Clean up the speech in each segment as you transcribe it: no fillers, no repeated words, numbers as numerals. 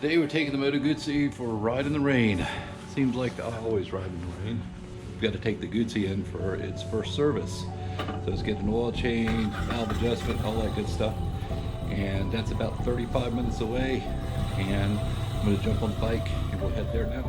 Today we're taking the Moto Guzzi for a ride in the rain. Seems like I always ride in the rain. We've got to take the Guzzi in for its first service. So it's getting an oil change, valve adjustment, all that good stuff. And that's about 35 minutes away. And I'm going to jump on the bike and we'll head there now.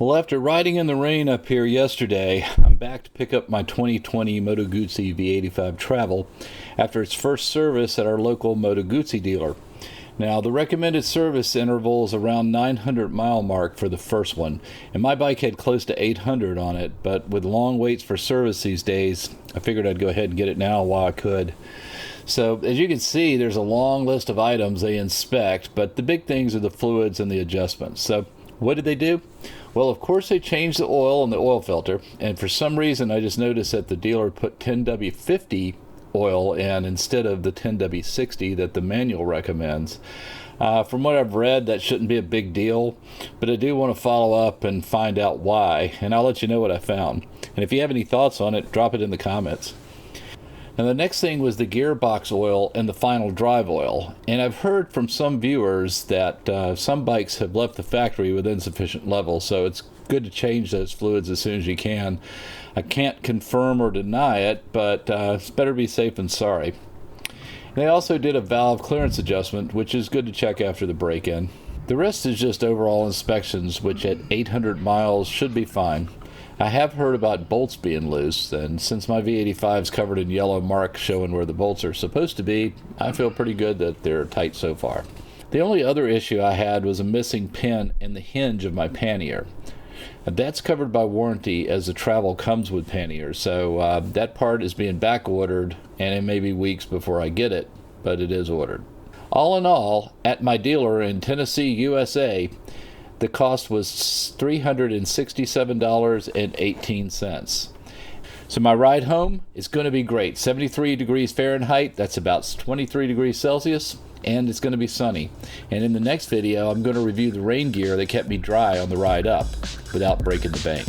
Well, after riding in the rain up here yesterday, I'm back to pick up my 2020 Moto Guzzi V85 Travel after its first service at our local Moto Guzzi dealer. Now, the recommended service interval is around 900 mile mark for the first one, and my bike had close to 800 on it, but with long waits for service these days, I figured I'd go ahead and get it now while I could. So, as you can see, there's a long list of items they inspect, but the big things are the fluids and the adjustments. So, what did they do? Well, of course, they changed the oil in the oil filter, and for some reason I just noticed that the dealer put 10W50 oil in instead of the 10W60 that the manual recommends. From what I've read, that shouldn't be a big deal, but I do want to follow up and find out why, and I'll let you know what I found. And if you have any thoughts on it, drop it in the comments. Now, the next thing was the gearbox oil and the final drive oil. And I've heard from some viewers that some bikes have left the factory with insufficient levels, so it's good to change those fluids as soon as you can. I can't confirm or deny it, but it's better be safe than sorry. They also did a valve clearance adjustment, which is good to check after the break-in. The rest is just overall inspections, which at 800 miles should be fine. I have heard about bolts being loose, and since my V85 is covered in yellow marks showing where the bolts are supposed to be, I feel pretty good that they're tight so far. The only other issue I had was a missing pin in the hinge of my pannier. That's covered by warranty as the travel comes with panniers, so that part is being back ordered, and it may be weeks before I get it, but it is ordered. All in all, at my dealer in Tennessee, USA, the cost was $367.18. So my ride home is going to be great. 73 degrees Fahrenheit, that's about 23 degrees Celsius, and it's going to be sunny. And in the next video, I'm going to review the rain gear that kept me dry on the ride up without breaking the bank.